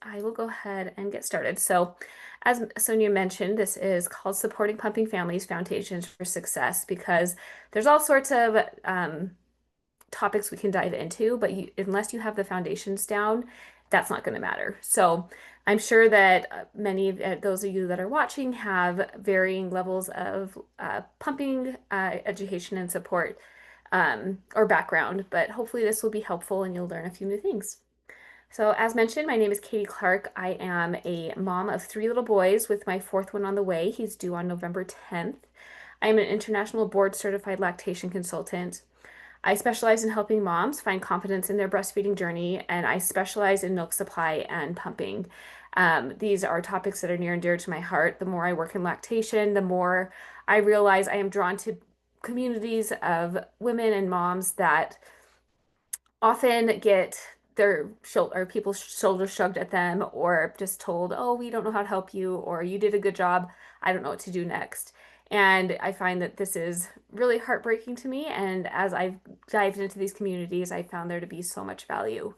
I will go ahead and get started. So, as Sonia mentioned, this is called Supporting Pumping Families Foundations for Success because there's all sorts of topics we can dive into, but unless you have the foundations down, that's not going to matter. So, I'm sure that many of those of you that are watching have varying levels of pumping education and support or background, but hopefully this will be helpful and you'll learn a few new things. So, as mentioned, my name is Katie Clark. I am a mom of three little boys with my fourth one on the way. He's due on November 10th. I am an international board certified lactation consultant. I specialize in helping moms find confidence in their breastfeeding journey, and I specialize in milk supply and pumping. These are topics that are near and dear to my heart. The more I work in lactation, the more I realize I am drawn to communities of women and moms that often get their shoulder or people's shoulders shrugged at them or just told, oh, we don't know how to help you, or you did a good job. I don't know what to do next. And I find that this is really heartbreaking to me. And as I've dived into these communities, I found there to be so much value.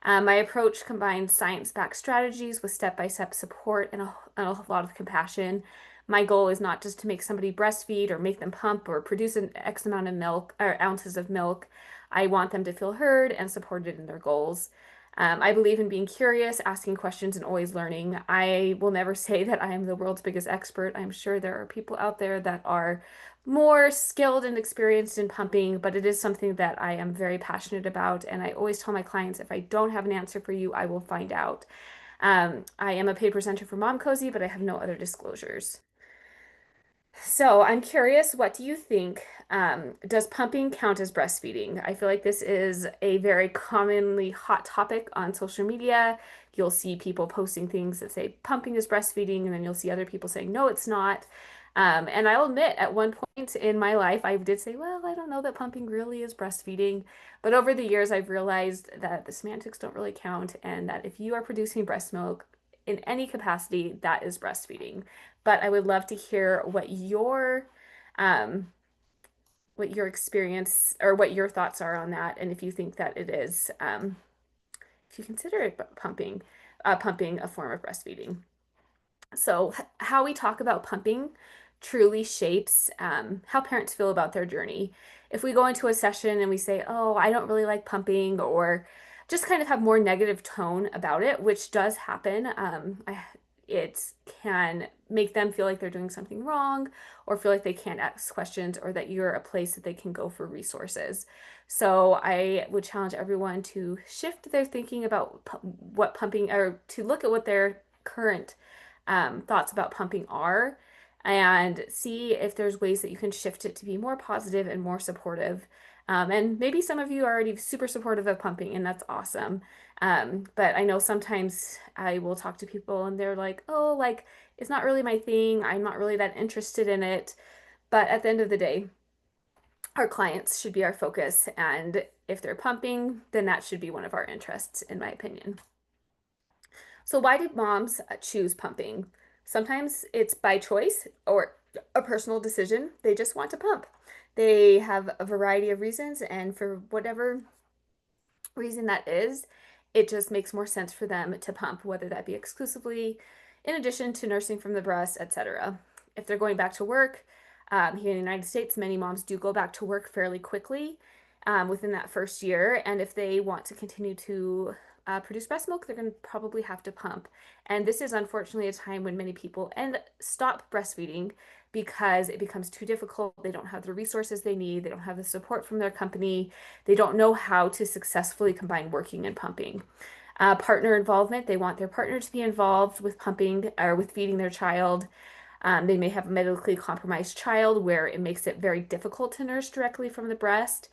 My approach combines science-backed strategies with step-by-step support and a lot of compassion. My goal is not just to make somebody breastfeed or make them pump or produce an X amount of milk or ounces of milk. I want them to feel heard and supported in their goals. I believe in being curious, asking questions, and always learning. I will never say that I am the world's biggest expert. I'm sure there are people out there that are more skilled and experienced in pumping, but it is something that I am very passionate about. And I always tell my clients if I don't have an answer for you, I will find out. I am a paid presenter for Momcozy, but I have no other disclosures. So I'm curious, what do you think? Does pumping count as breastfeeding? I feel like this is a very commonly hot topic on social media. You'll see people posting things that say pumping is breastfeeding, and then you'll see other people saying, no, it's not. And I'll admit, at one point in my life, I did say, well, I don't know that pumping really is breastfeeding. But over the years, I've realized that the semantics don't really count, and that if you are producing breast milk in any capacity, that is breastfeeding. But I would love to hear um, what your experience or what your thoughts are on that, and if you think that it is, if you consider it pumping a form of breastfeeding. So, how we talk about pumping truly shapes how parents feel about their journey. If we go into a session and we say, oh, I don't really like pumping, or just kind of have more negative tone about it, which does happen, it can make them feel like they're doing something wrong or feel like they can't ask questions or that you're a place that they can go for resources. So I would challenge everyone to shift their thinking about what pumping or to look at what their current thoughts about pumping are and see if there's ways that you can shift it to be more positive and more supportive. And maybe some of you are already super supportive of pumping, and that's awesome. But I know sometimes I will talk to people and they're like, oh, like, it's not really my thing. I'm not really that interested in it. But at the end of the day, our clients should be our focus. And if they're pumping, then that should be one of our interests, in my opinion. So, why did moms choose pumping? Sometimes it's by choice or a personal decision. They just want to pump. They have a variety of reasons, and for whatever reason that is, it just makes more sense for them to pump, whether that be exclusively in addition to nursing from the breast, etc. If they're going back to work, here in the United States, many moms do go back to work fairly quickly within that first year. And if they want to continue to produce breast milk, they're going to probably have to pump. And this is unfortunately a time when many people stop breastfeeding because it becomes too difficult. They don't have the resources they need. They don't have the support from their company. They don't know how to successfully combine working and pumping. Partner involvement, they want their partner to be involved with pumping or with feeding their child. They may have a medically compromised child where it makes it very difficult to nurse directly from the breast,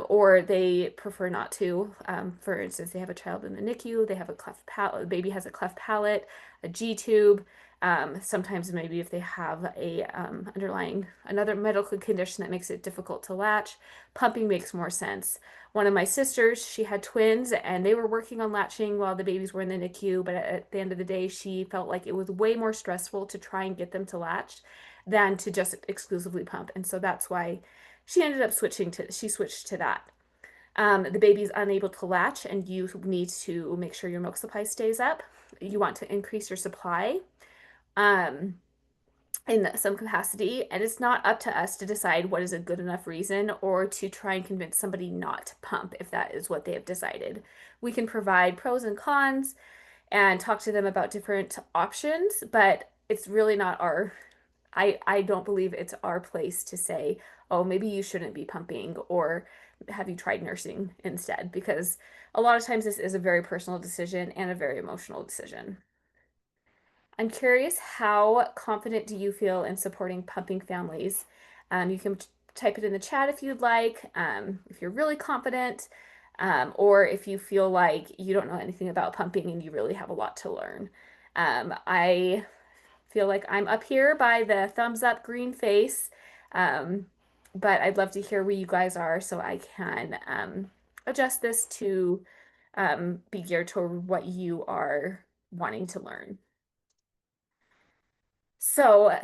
or they prefer not to. For instance, they have a child in the NICU, they have a cleft palate, the baby has a cleft palate, a G tube. Sometimes maybe if they have a underlying another medical condition that makes it difficult to latch, pumping makes more sense. One of my sisters, she had twins and they were working on latching while the babies were in the NICU, but at the end of the day, she felt like it was way more stressful to try and get them to latch than to just exclusively pump. And so that's why she switched to that. The baby's unable to latch and you need to make sure your milk supply stays up. you want to increase your supply um, in some capacity, and it's not up to us to decide what is a good enough reason or to try and convince somebody not to pump if that is what they have decided. We can provide pros and cons and talk to them about different options, but it's really not our I don't believe it's our place to say, oh, maybe you shouldn't be pumping or have you tried nursing instead? Because a lot of times this is a very personal decision and a very emotional decision. I'm curious, how confident do you feel in supporting pumping families? You can type it in the chat if you'd like, if you're really confident, or if you feel like you don't know anything about pumping and you really have a lot to learn. I feel like I'm up here by the thumbs up green face. Um, but I'd love to hear where you guys are so I can adjust this to be geared toward what you are wanting to learn. So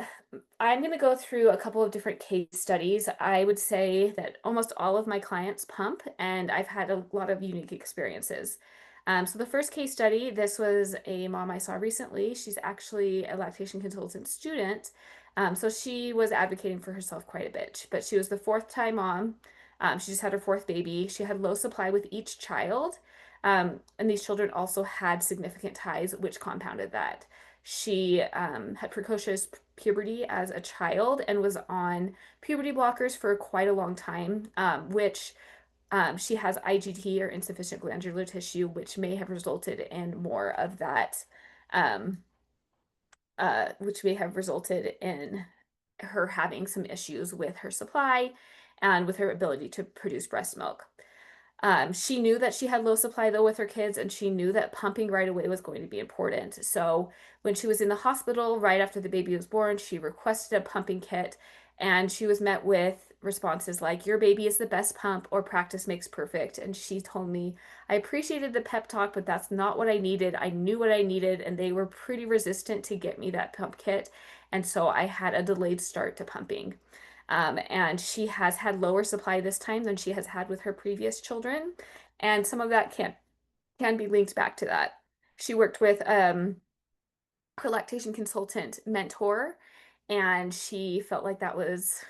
I'm going to go through a couple of different case studies. I would say that almost all of my clients pump, and I've had a lot of unique experiences. So the first case study, this was a mom I saw recently. She's actually a lactation consultant student. So she was advocating for herself quite a bit, but she was the fourth time mom. She just had her fourth baby. She had low supply with each child. And these children also had significant ties, which compounded that. She had precocious puberty as a child and was on puberty blockers for quite a long time, which she has IGT or insufficient glandular tissue, which may have resulted in more of that, um, which may have resulted in her having some issues with her supply and with her ability to produce breast milk. She knew that she had low supply though with her kids, and she knew that pumping right away was going to be important. So when she was in the hospital right after the baby was born, she requested a pumping kit, and she was met with responses like, "Your baby is the best pump," or "Practice makes perfect." And she told me, "I appreciated the pep talk, but that's not what I needed. I knew what I needed, and they were pretty resistant to get me that pump kit. And so I had a delayed start to pumping." And she has had lower supply this time than she has had with her previous children. And some of that can be linked back to that. She worked with her lactation consultant mentor, and she felt like that was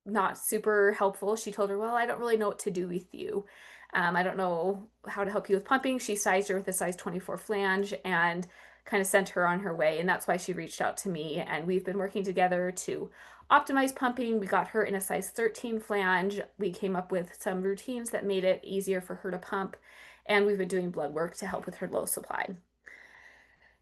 not super helpful. She told her, "Well, I don't really know what to do with you. I don't know how to help you with pumping." She sized her with a size 24 flange and kind of sent her on her way. And that's why she reached out to me. And we've been working together to optimize pumping. We got her in a size 13 flange. We came up with some routines that made it easier for her to pump. And we've been doing blood work to help with her low supply.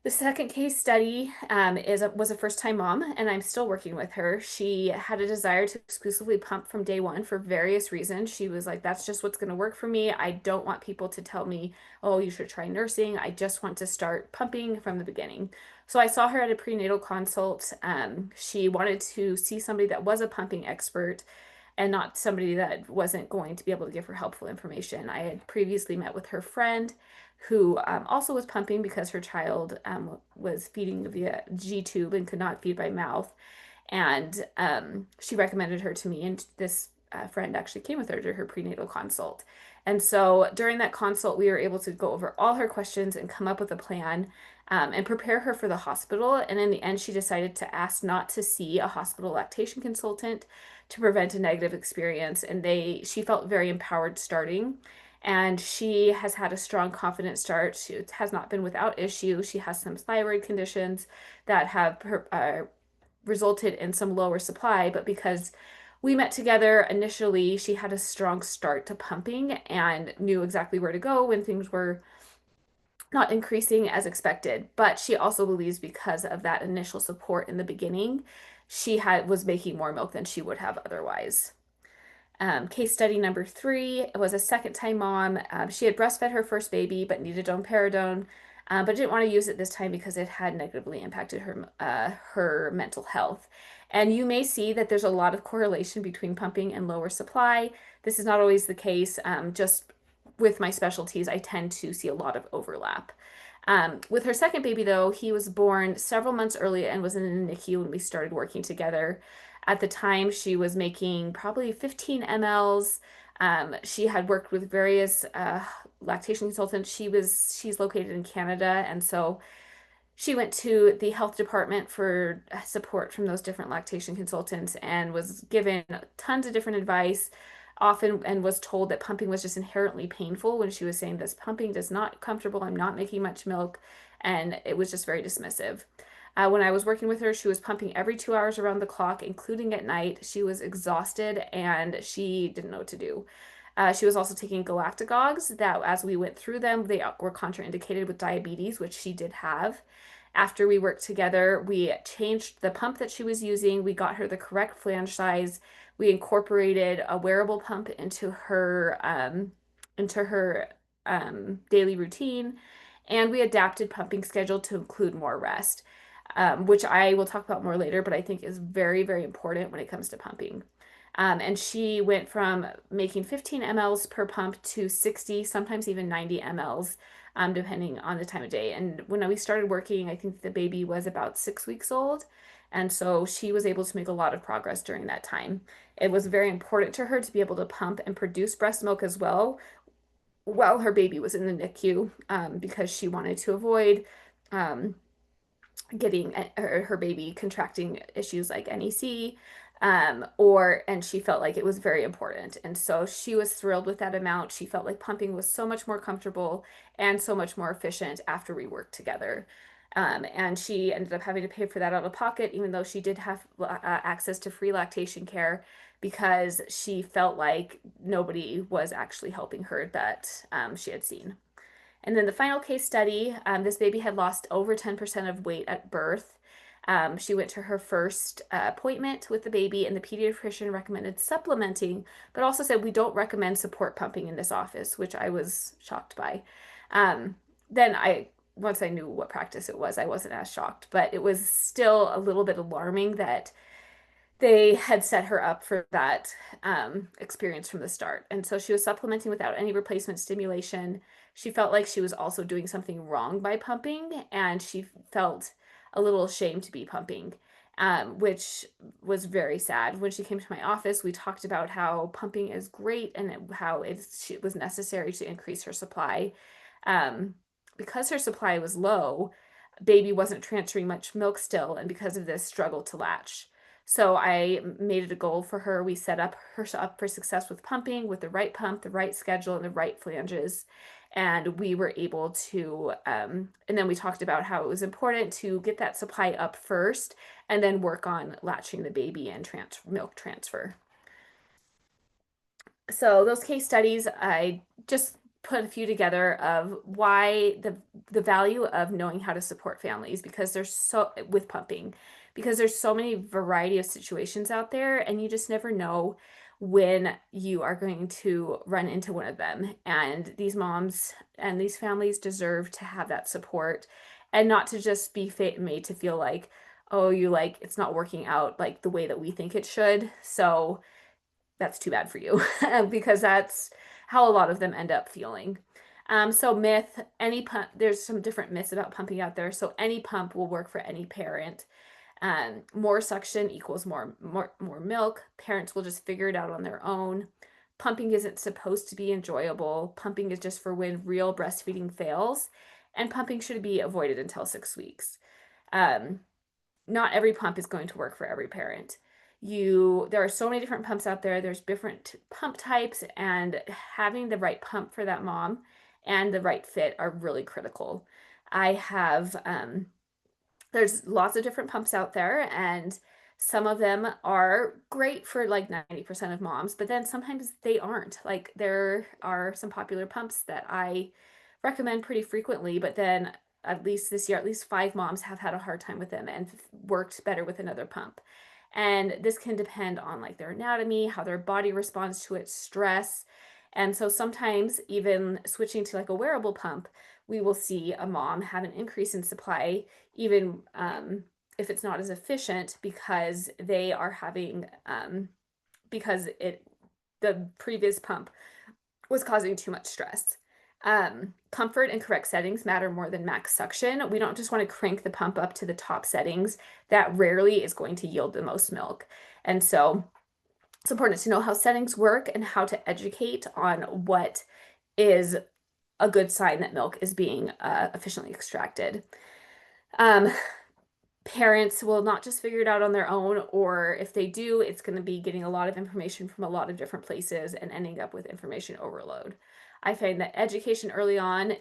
The second case study was a first-time mom, and I'm still working with her. She had a desire to exclusively pump from day one for various reasons. She was like, "That's just what's going to work for me. I don't want people to tell me, oh, you should try nursing. I just want to start pumping from the beginning." So I saw her at a prenatal consult. She wanted to see somebody that was a pumping expert and not somebody that wasn't going to be able to give her helpful information. I had previously met with her friend who also was pumping because her child was feeding via G tube and could not feed by mouth. And she recommended her to me, and this friend actually came with her to her prenatal consult. And so during that consult, we were able to go over all her questions and come up with a plan and prepare her for the hospital. And in the end, she decided to ask not to see a hospital lactation consultant to prevent a negative experience. And she felt very empowered starting. And she has had a strong, confident start. She has not been without issue. She has some thyroid conditions that have resulted in some lower supply, but because we met together initially, she had a strong start to pumping and knew exactly where to go when things were not increasing as expected. But she also believes because of that initial support in the beginning, was making more milk than she would have otherwise. Case study number 3 was a second time mom. She had breastfed her first baby but needed domperidone, but didn't want to use it this time because it had negatively impacted her mental health. And you may see that there's a lot of correlation between pumping and lower supply. This is not always the case. Just with my specialties, I tend to see a lot of overlap. With her second baby, though, he was born several months early and was in the NICU when we started working together. At the time, she was making probably 15 mLs. She had worked with various lactation consultants. She's located in Canada, and so she went to the health department for support from those different lactation consultants and was given tons of different advice, often, and was told that pumping was just inherently painful when she was saying this pumping is not comfortable, I'm not making much milk, and it was just very dismissive. When I was working with her, she was pumping every 2 hours around the clock, including at night. She was exhausted and she didn't know what to do. She was also taking galactagogues that, as we went through them, they were contraindicated with diabetes, which she did have. After we worked together, we changed the pump that she was using. We got her the correct flange size. We incorporated a wearable pump into her daily routine, and we adapted pumping schedule to include more rest, which I will talk about more later, but I think is very, very important when it comes to pumping. And she went from making 15 mLs per pump to 60, sometimes even 90 mLs, depending on the time of day. And when we started working, I think the baby was about 6 weeks old. And so she was able to make a lot of progress during that time. It was very important to her to be able to pump and produce breast milk as well while her baby was in the NICU, because she wanted to avoid um, getting her baby contracting issues like NEC, and she felt like it was very important. And so she was thrilled with that amount. She felt like pumping was so much more comfortable and so much more efficient after we worked together. And she ended up having to pay for that out of pocket, even though she did have access to free lactation care, because she felt like nobody was actually helping her that she had seen. And then the final case study, this baby had lost over 10% of weight at birth. She went to her first appointment with the baby, and the pediatrician recommended supplementing, but also said we don't recommend support pumping in this office, which I was shocked by. Um, once I knew what practice it was, I wasn't as shocked, but it was still a little bit alarming that they had set her up for that experience from the start. And so she was supplementing without any replacement stimulation. She felt like she was also doing something wrong by pumping, and she felt a little ashamed to be pumping, which was very sad. When she came to my office, we talked about how pumping is great and how it was necessary to increase her supply. Um, because her supply was low, baby wasn't transferring much milk still, and because of this, struggled to latch. So I made it a goal for her. We set up her up for success with pumping, with the right pump, the right schedule, and the right flanges. And we were able to, and then we talked about how it was important to get that supply up first and then work on latching the baby and milk transfer. So those case studies, I just put a few together of why the value of knowing how to support families, because there's so with pumping, because there's so many variety of situations out there, and you just never know when you are going to run into one of them. And these moms and these families deserve to have that support, and not to just be made to feel like, oh, you like it's not working out like the way that we think it should. So that's too bad for you, because that's how a lot of them end up feeling. So myth, any pump, there's some different myths about pumping out there. So any pump will work for any parent. More suction equals more milk. Parents will just figure it out on their own. Pumping isn't supposed to be enjoyable. Pumping is just for when real breastfeeding fails, and pumping should be avoided until 6 weeks. Um, Not every pump is going to work for every parent. There are so many different pumps out there. There's different pump types, and having the right pump for that mom and the right fit are really critical. I have There's lots of different pumps out there, and some of them are great for like 90% of moms, but then sometimes they aren't. Like there are some popular pumps that I recommend pretty frequently, but then at least this year, at least 5 moms have had a hard time with them and worked better with another pump. And this can depend on like their anatomy, how their body responds to it, stress. And so sometimes even switching to like a wearable pump, we will see a mom have an increase in supply, even if it's not as efficient, because they are having because the previous pump was causing too much stress. Comfort and correct settings matter more than max suction. We don't just want to crank the pump up to the top settings. That rarely is going to yield the most milk. And so It's important to know how settings work and how to educate on what is a good sign that milk is being efficiently extracted. Um, Parents will not just figure it out on their own, or if they do, it's going to be getting a lot of information from a lot of different places and ending up with information overload. I find that education early on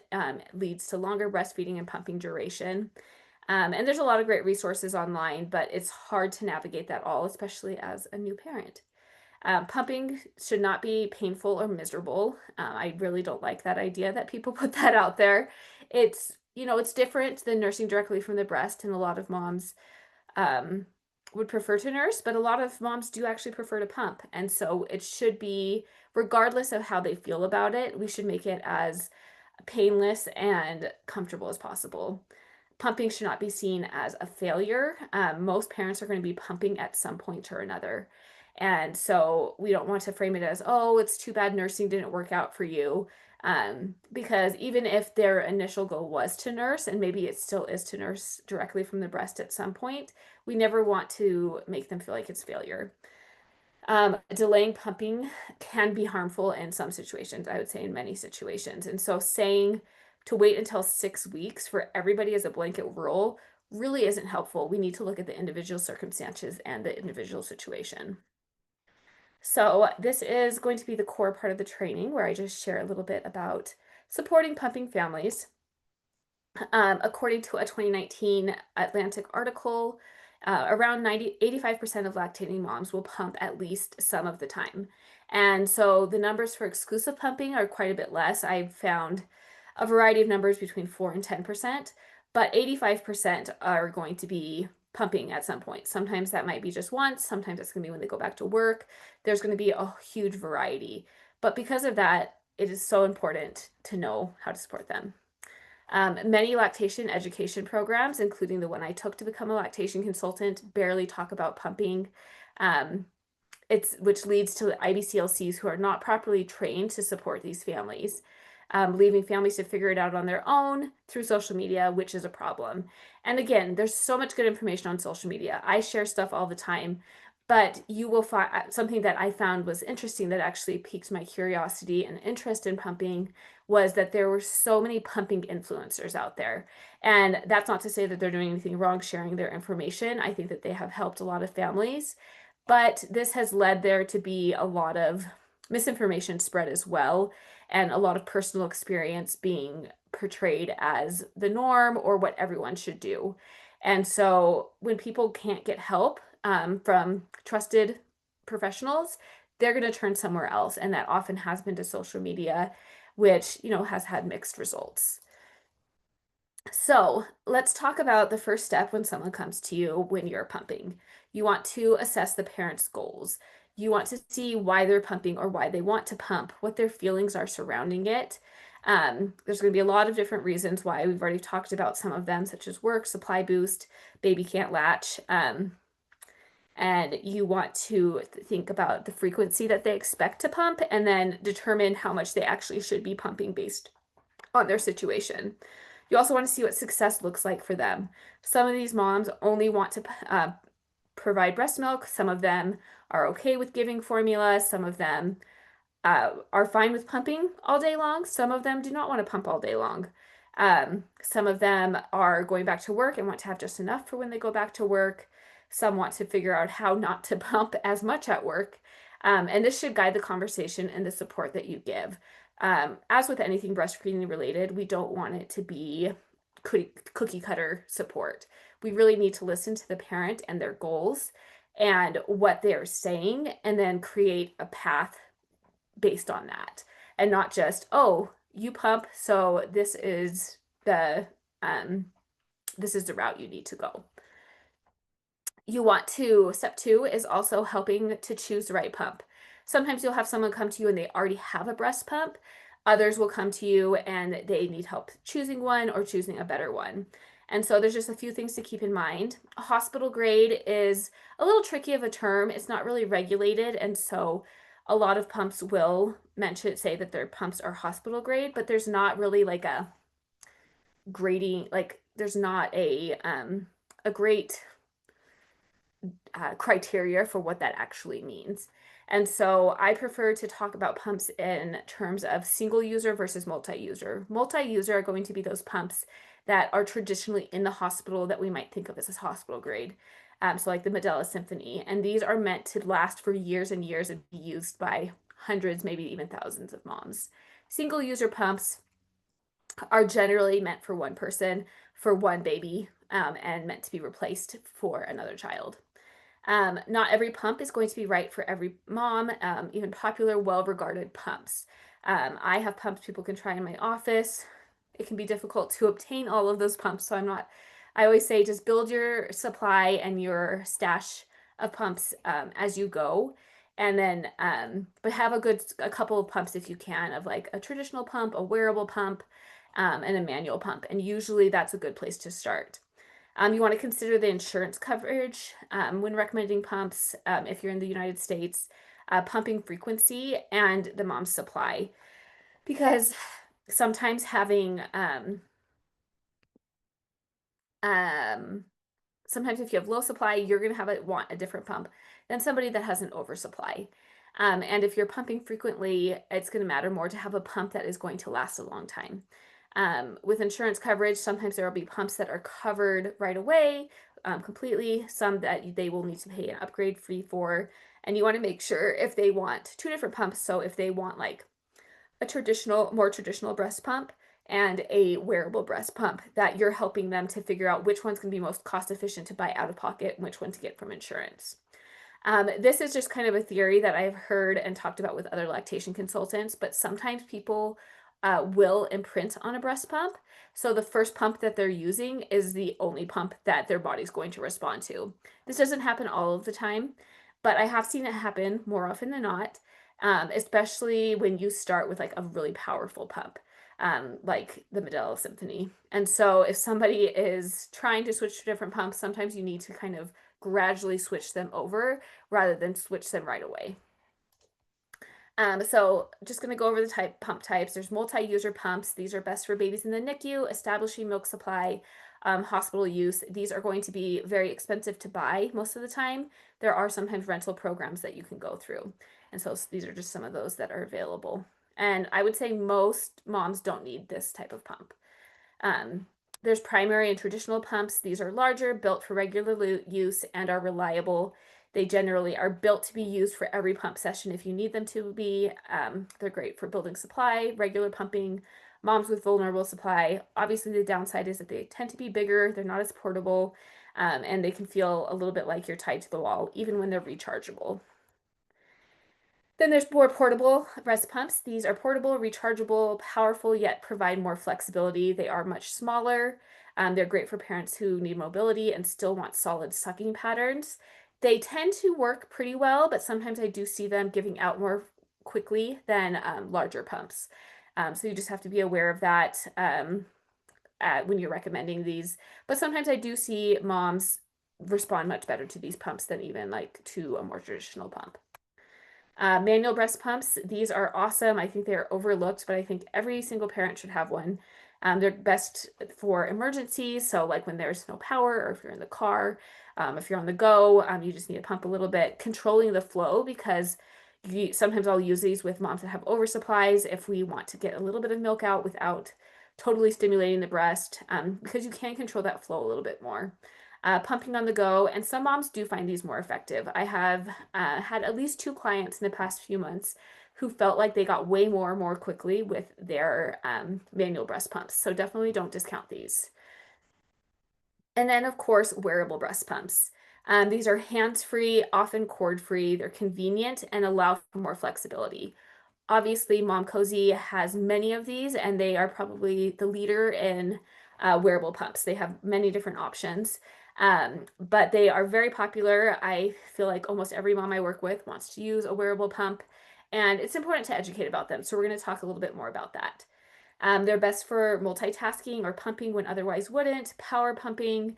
leads to longer breastfeeding and pumping duration. And there's a lot of great resources online, but it's hard to navigate that all, especially as a new parent. Pumping should not be painful or miserable. I really don't like that idea that people put that out there. It's different than nursing directly from the breast, and a lot of moms um, would prefer to nurse, but a lot of moms do actually prefer to pump. And so it should be, regardless of how they feel about it, we should make it as painless and comfortable as possible. Pumping should not be seen as a failure. Most parents are going to be pumping at some point or another. And so we don't want to frame it as, oh, it's too bad nursing didn't work out for you. Because even if their initial goal was to nurse, and maybe it still is to nurse directly from the breast at some point, we never want to make them feel like it's failure. Delaying pumping can be harmful in some situations, I would say in many situations. And so saying to wait until 6 weeks for everybody as a blanket rule really isn't helpful. We need to look at the individual circumstances and the individual situation. So this is going to be the core part of the training where I just share a little bit about supporting pumping families. According to a 2019 Atlantic article, around 85% of lactating moms will pump at least some of the time. And so the numbers for exclusive pumping are quite a bit less. I've found a variety of numbers between 4 and 10%, but 85% are going to be pumping at some point. Sometimes that might be just once, sometimes it's going to be when they go back to work. There's going to be a huge variety. But because of that, it is so important to know how to support them. Many lactation education programs, including the one I took to become a lactation consultant, barely talk about pumping. Um, which leads to IBCLCs who are not properly trained to support these families, leaving families to figure it out on their own through social media, which is a problem. And again, there's so much good information on social media. I share stuff all the time, but you will find something that I found was interesting that actually piqued my curiosity and interest in pumping was that there were so many pumping influencers out there. And that's not to say that they're doing anything wrong sharing their information. I think that they have helped a lot of families, but this has led there to be a lot of misinformation spread as well, and a lot of personal experience being portrayed as the norm or what everyone should do. And so when people can't get help from trusted professionals, they're going to turn somewhere else. And that often has been to social media, which, has had mixed results. So let's talk about the first step when someone comes to you when you're pumping. You want to assess the parent's goals. You want to see why they're pumping or why they want to pump, what their feelings are surrounding it. There's going to be a lot of different reasons why. We've already talked about some of them, such as work, supply boost, baby can't latch. And you want to think about the frequency that they expect to pump and then determine how much they actually should be pumping based on their situation. You also want to see what success looks like for them. Some of these moms only want to provide breast milk. Some of them are okay with giving formula. Some of them are fine with pumping all day long. Some of them do not want to pump all day long. Some of them are going back to work and want to have just enough for when they go back to work. Some want to figure out how not to pump as much at work. And this should guide the conversation and the support that you give. As with anything breastfeeding related, we don't want it to be cookie cutter support. We really need to listen to the parent and their goals and what they're saying, and then create a path based on that, and not just, oh, you pump, so um, this is the route you need to go. Step 2 is also helping to choose the right pump. Sometimes you'll have someone come to you and they already have a breast pump. Others will come to you and they need help choosing one or choosing a better one. And so there's just a few things to keep in mind. A hospital grade is a little tricky of a term. It's not really regulated. And so a lot of pumps will say that their pumps are hospital grade, but there's not really like a grading, like there's not a great criteria for what that actually means. And so I prefer to talk about pumps in terms of single user versus multi-user. Multi-user are going to be those pumps that are traditionally in the hospital that we might think of as hospital grade. So like the Medela Symphony. And these are meant to last for years and years and be used by hundreds, maybe even thousands of moms. Single user pumps are generally meant for one person, for one baby, and meant to be replaced for another child. Not every pump is going to be right for every mom, even popular, well-regarded pumps. I have pumps people can try in my office. It can be difficult to obtain all of those pumps, so I always say just build your supply and your stash of pumps as you go. And then, but have a couple of pumps if you can, of like a traditional pump, a wearable pump, and a manual pump. And usually that's a good place to start. You want to consider the insurance coverage when recommending pumps if you're in the United States, pumping frequency, and the mom's supply. Because sometimes having, um, sometimes if you have low supply, you're going to want a different pump than somebody that has an oversupply. And if you're pumping frequently, it's going to matter more to have a pump that is going to last a long time. With insurance coverage, sometimes there will be pumps that are covered right away, completely, some that they will need to pay an upgrade fee for. And you want to make sure if they want two different pumps. So if they want like a more traditional breast pump and a wearable breast pump, that you're helping them to figure out which one's going to be most cost efficient to buy out of pocket and which one to get from insurance. This is just kind of a theory that I've heard and talked about with other lactation consultants, but sometimes people will imprint on a breast pump. So the first pump that they're using is the only pump that their body's going to respond to. This doesn't happen all of the time, but I have seen it happen more often than not, especially when you start with like a really powerful pump. Like the Medela Symphony. And so if somebody is trying to switch to different pumps, sometimes you need to kind of gradually switch them over rather than switch them right away. So just going to go over the pump types. There's multi-user pumps. These are best for babies in the NICU, establishing milk supply, hospital use. These are going to be very expensive to buy most of the time. There are sometimes rental programs that you can go through. And so these are just some of those that are available. And I would say most moms don't need this type of pump. There's primary and traditional pumps. These are larger, built for regular use, and are reliable. They generally are built to be used for every pump session if you need them to be. They're great for building supply, regular pumping, moms with vulnerable supply. Obviously, the downside is that they tend to be bigger, they're not as portable, and they can feel a little bit like you're tied to the wall, even when they're rechargeable. Then there's more portable breast pumps. These are portable, rechargeable, powerful, yet provide more flexibility. They are much smaller. They're great for parents who need mobility and still want solid sucking patterns. They tend to work pretty well, but sometimes I do see them giving out more quickly than larger pumps. So you just have to be aware of that when you're recommending these. But sometimes I do see moms respond much better to these pumps than even like to a more traditional pump. Manual breast pumps, these are awesome. I think they're overlooked, but I think every single parent should have one. They're best for emergencies, so like when there's no power or if you're in the car, if you're on the go, you just need to pump a little bit. Controlling the flow, because sometimes I'll use these with moms that have oversupplies if we want to get a little bit of milk out without totally stimulating the breast, because you can control that flow a little bit more. Pumping on the go, and some moms do find these more effective. I have had at least 2 clients in the past few months who felt like they got way more quickly with their manual breast pumps. So definitely don't discount these. And then, of course, wearable breast pumps. These are hands-free, often cord-free. They're convenient and allow for more flexibility. Obviously, Momcozy has many of these, and they are probably the leader in wearable pumps. They have many different options, but they are very popular. I feel like almost every mom I work with wants to use a wearable pump, and it's important to educate about them. So we're going to talk a little bit more about that. They're best for multitasking or pumping when otherwise wouldn't, power pumping,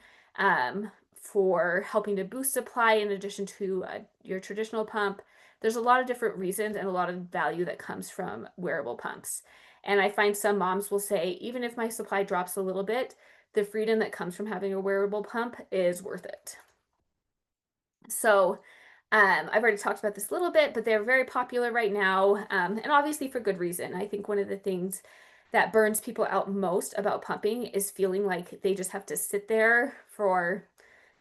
for helping to boost supply in addition to your traditional pump. There's a lot of different reasons and a lot of value that comes from wearable pumps. And I find some moms will say, even if my supply drops a little bit, the freedom that comes from having a wearable pump is worth it. So I've already talked about this a little bit, but they're very popular right now, and obviously for good reason. I think one of the things that burns people out most about pumping is feeling like they just have to sit there for,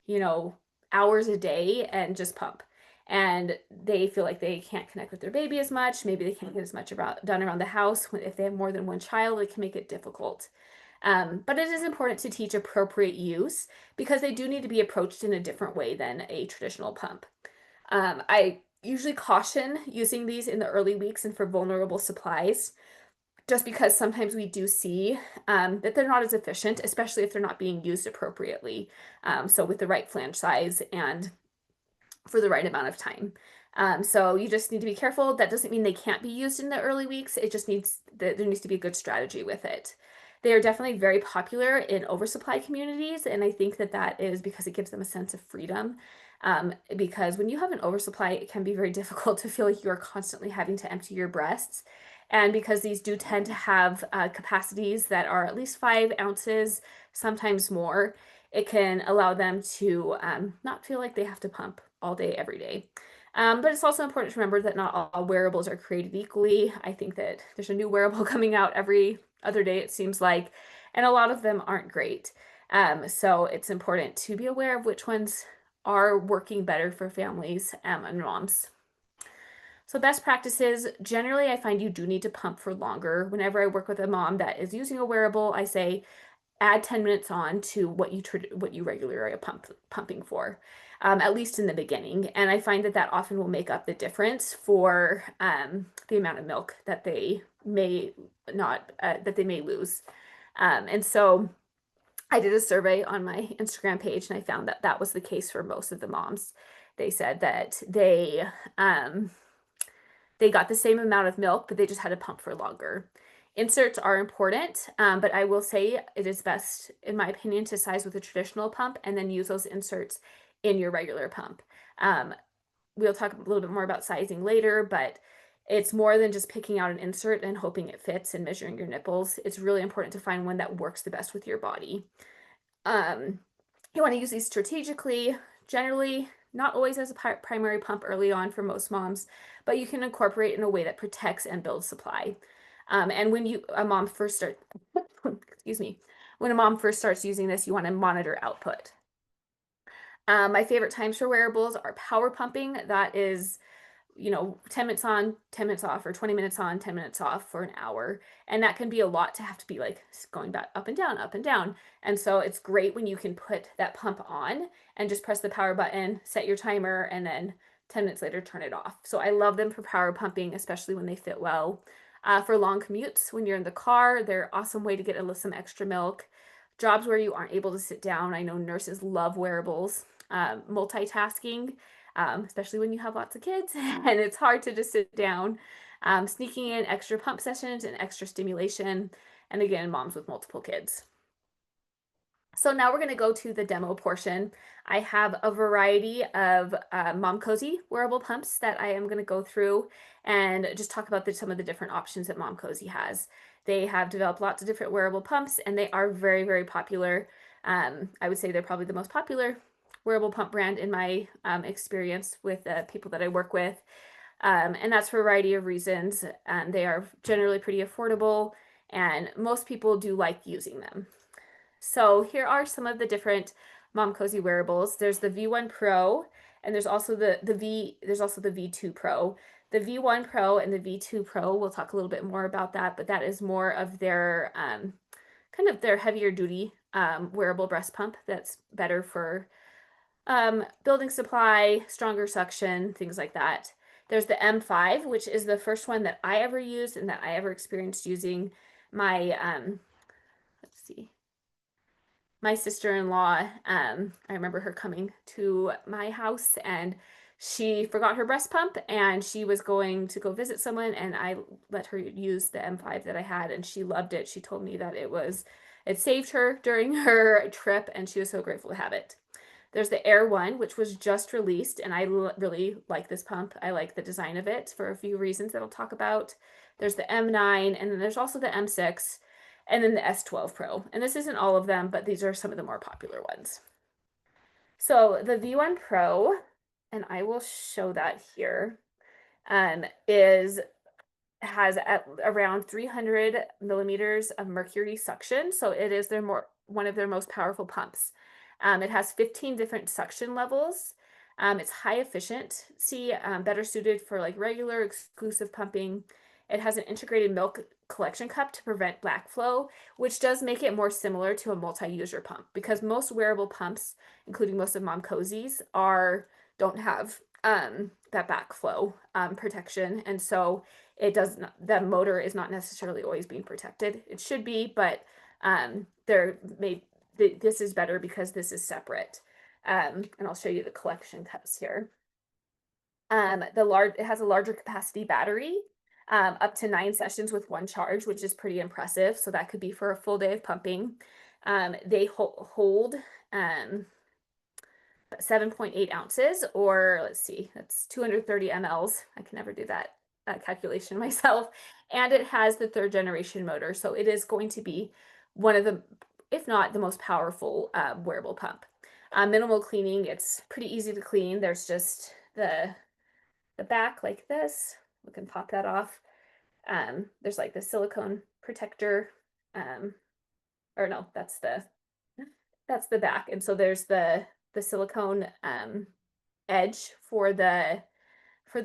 you know, hours a day and just pump. And they feel like they can't connect with their baby as much. Maybe they can't get as much done around the house. If they have more than one child, it can make it difficult. But it is important to teach appropriate use because they do need to be approached in a different way than a traditional pump. I usually caution using these in the early weeks and for vulnerable supplies, just because sometimes we do see that they're not as efficient, especially if they're not being used appropriately. So with the right flange size and for the right amount of time. So you just need to be careful. That doesn't mean they can't be used in the early weeks. It just needs that there needs to be a good strategy with it. They are definitely very popular in oversupply communities, and I think that that is because it gives them a sense of freedom. Because when you have an oversupply, it can be very difficult to feel like you are constantly having to empty your breasts. And because these do tend to have capacities that are at least 5 ounces, sometimes more, it can allow them to not feel like they have to pump all day, every day. But it's also important to remember that not all wearables are created equally. I think that there's a new wearable coming out every other day, it seems like, and a lot of them aren't great. So it's important to be aware of which ones are working better for families and moms. So best practices, generally I find you do need to pump for longer. Whenever I work with a mom that is using a wearable, I say add 10 minutes on to what you regularly are pumping for, at least in the beginning. And I find that that often will make up the difference for the amount of milk that they may not that they may lose. And so I did a survey on my Instagram page, and I found that that was the case for most of the moms. They said that they got the same amount of milk, but they just had to pump for longer. Inserts are important, but I will say it is best, in my opinion, to size with a traditional pump and then use those inserts in your regular pump. We'll talk a little bit more about sizing later, but it's more than just picking out an insert and hoping it fits and measuring your nipples. It's really important to find one that works the best with your body. Um, you want to use these strategically, generally, not always as a primary pump early on for most moms, but you can incorporate in a way that protects and builds supply. And when a mom first starts, excuse me, when a mom first starts using this, you want to monitor output. My favorite times for wearables are power pumping. That is, 10 minutes on, 10 minutes off, or 20 minutes on, 10 minutes off for an hour. And that can be a lot to have to be like going back up and down, up and down. And so it's great when you can put that pump on and just press the power button, set your timer, and then 10 minutes later, turn it off. So I love them for power pumping, especially when they fit well. For long commutes, when you're in the car, they're an awesome way to get some extra milk. Jobs where you aren't able to sit down. I know nurses love wearables. Multitasking, especially when you have lots of kids and it's hard to just sit down. Sneaking in extra pump sessions and extra stimulation. And again, moms with multiple kids. So now we're going to go to the demo portion. I have a variety of Momcozy wearable pumps that I am going to go through and just talk about some of the different options that Momcozy has. They have developed lots of different wearable pumps, and they are very, very popular. I would say they're probably the most popular wearable pump brand in my experience with the people that I work with. And that's for a variety of reasons. They are generally pretty affordable, and most people do like using them. So here are some of the different Momcozy wearables. There's the V1 Pro, and there's also the V2 Pro. The V1 Pro and the V2 Pro, we'll talk a little bit more about that, but that is more of their kind of their heavier duty wearable breast pump that's better for building supply, stronger suction, things like that. There's the M5, which is the first one that I ever used and that I ever experienced using. My let's see, my sister-in-law, I remember her coming to my house and she forgot her breast pump and she was going to go visit someone, and I let her use the M5 that I had, and she loved it. She told me that it saved her during her trip, and she was so grateful to have it. There's the Air One, which was just released, and I really like this pump. I like the design of it for a few reasons that I'll talk about. There's the M9, and then there's also the M6, and then the S12 Pro. And this isn't all of them, but these are some of the more popular ones. So the V1 Pro and I will show that here, is has at around 300 millimeters of mercury suction. So it is one of their most powerful pumps. It has 15 different suction levels. It's high efficiency, better suited for like regular exclusive pumping. It has an integrated milk collection cup to prevent backflow, which does make it more similar to a multi-user pump because most wearable pumps, including most of Momcozy's, don't have that backflow protection. And so it does not, the motor is not necessarily always being protected. It should be, but this is better because this is separate. And I'll show you the collection cups here. It has a larger capacity battery, up to 9 sessions with one charge, which is pretty impressive. So that could be for a full day of pumping. They hold 7.8 ounces, or let's see, that's 230 mLs. I can never do that calculation myself. And it has the 3rd-generation motor. So it is going to be one of the, if not the most powerful wearable pump. Minimal cleaning, it's pretty easy to clean. There's just the back like this. We can pop that off. There's like the silicone protector, or no, that's the back. And so there's the silicone edge for the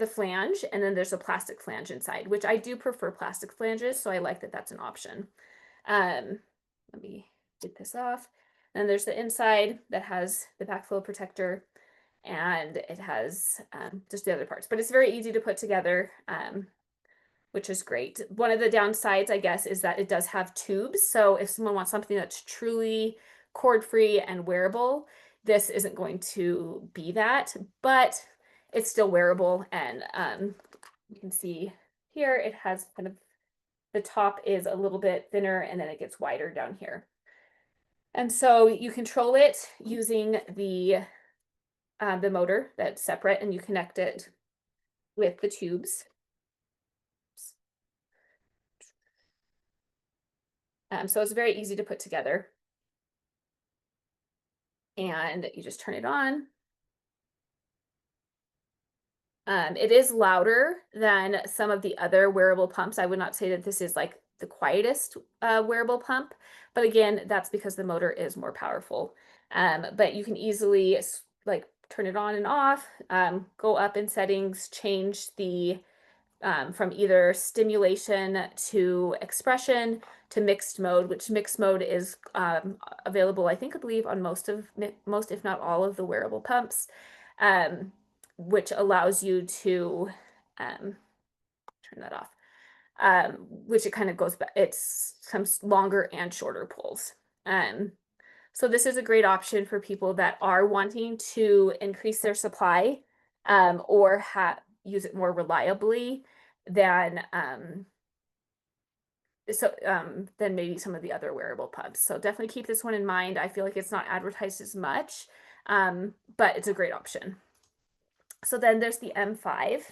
flange, and then there's a plastic flange inside, which I do prefer plastic flanges, so I like that that's an option. Let me get this off. Then there's the inside that has the backflow protector, and it has just the other parts, but it's very easy to put together, which is great. One of the downsides, I guess, is that it does have tubes. So if someone wants something that's truly cord-free and wearable, this isn't going to be that, but it's still wearable. And you can see here, it has kind of, the top is a little bit thinner and then it gets wider down here. And so you control it using the motor that's separate, and you connect it with the tubes. So it's very easy to put together. And you just turn it on. It is louder than some of the other wearable pumps. I would not say that this is like the quietest wearable pump, but again, that's because the motor is more powerful. But you can easily like turn it on and off, go up in settings, change the from either stimulation to expression to mixed mode, which mixed mode is available, I believe, on most, if not all, of the wearable pumps, which allows you to turn that off, which it kind of goes back. It's some longer and shorter pulls. So this is a great option for people that are wanting to increase their supply, or use it more reliably than than maybe some of the other wearable pumps. So definitely keep this one in mind. I feel like it's not advertised as much, but it's a great option. So then there's the M5,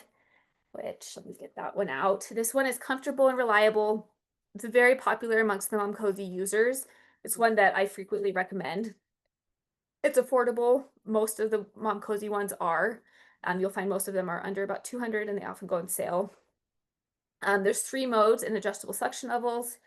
which, let me get that one out. This one is comfortable and reliable. It's very popular amongst the Momcozy users. It's one that I frequently recommend. It's affordable. Most of the Momcozy ones are. You'll find most of them are under about 200, and they often go on sale. There's 3 modes and adjustable suction levels.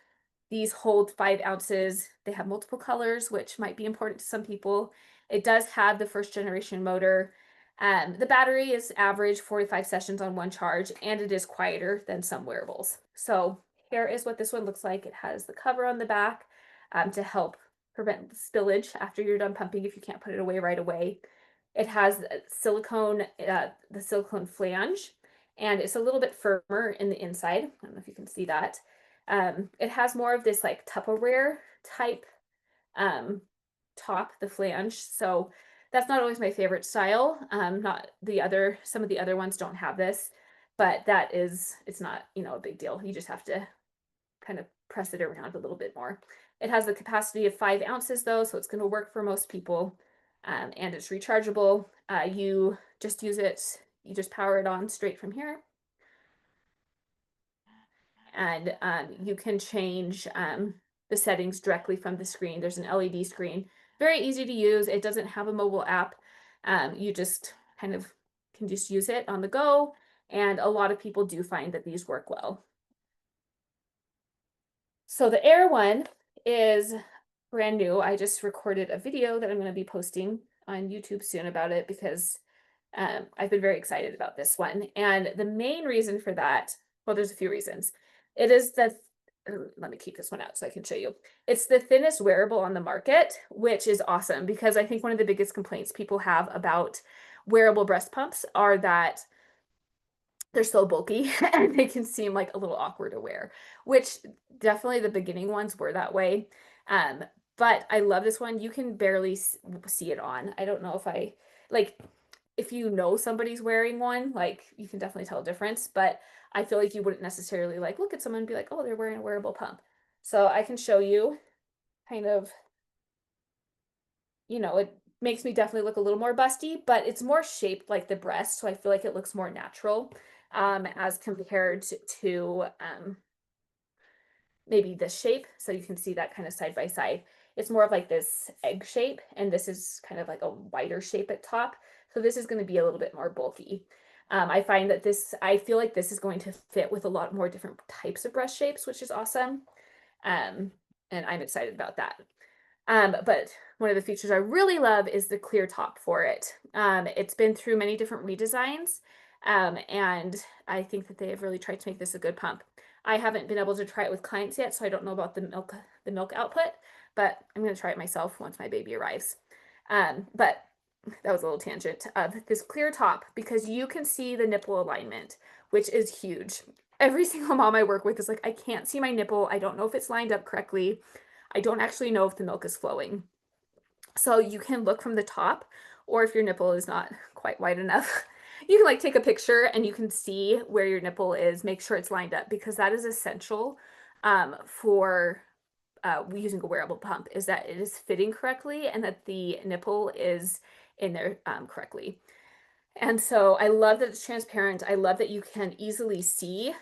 These hold 5 ounces. They have multiple colors, which might be important to some people. It does have the 1st-generation motor. The battery is average 45 sessions on one charge, and it is quieter than some wearables. So here is what this one looks like. It has the cover on the back to help prevent spillage after you're done pumping if you can't put it away right away. It has the silicone flange, and it's a little bit firmer in the inside. I don't know if you can see that. It has more of this like Tupperware type top, the flange. So that's not always my favorite style. Some of the other ones don't have this, but it's not, a big deal. You just have to kind of press it around a little bit more. It has the capacity of 5 ounces though, so it's going to work for most people. And it's rechargeable. You just power it on straight from here. And you can change the settings directly from the screen. There's an LED screen. Very easy to use. It doesn't have a mobile app. You just kind of can just use it on the go. And a lot of people do find that these work well. So the Air one is brand new. I just recorded a video that I'm going to be posting on YouTube soon about it because I've been very excited about this one. And the main reason for that, well, there's a few reasons. It is let me keep this one out so I can show you. It's the thinnest wearable on the market, which is awesome because I think one of the biggest complaints people have about wearable breast pumps are that they're so bulky and they can seem like a little awkward to wear, which definitely the beginning ones were that way. Um, but I love this one. You can barely see it on. I don't know if like, if you know somebody's wearing one, like you can definitely tell a difference, but I feel like you wouldn't necessarily like look at someone and be like, oh, they're wearing a wearable pump. So I can show you kind of, it makes me definitely look a little more busty, but it's more shaped like the breast. So I feel like it looks more natural as compared to maybe this shape. So you can see that kind of side by side. It's more of like this egg shape, and this is kind of like a wider shape at top. So this is going to be a little bit more bulky. I find that I feel like this is going to fit with a lot more different types of breast shapes, which is awesome. And I'm excited about that. But one of the features I really love is the clear top for it. It's been through many different redesigns, and I think that they have really tried to make this a good pump. I haven't been able to try it with clients yet, so I don't know about the milk output, but I'm going to try it myself once my baby arrives. But that was a little tangent of this clear top because you can see the nipple alignment, which is huge. Every single mom I work with is like, I can't see my nipple. I don't know if it's lined up correctly. I don't actually know if the milk is flowing. So you can look from the top, or if your nipple is not quite wide enough, you can like take a picture and you can see where your nipple is, make sure it's lined up because that is essential for using a wearable pump, is that it is fitting correctly and that the nipple is in there correctly. And so I love that it's transparent. I love that you can easily see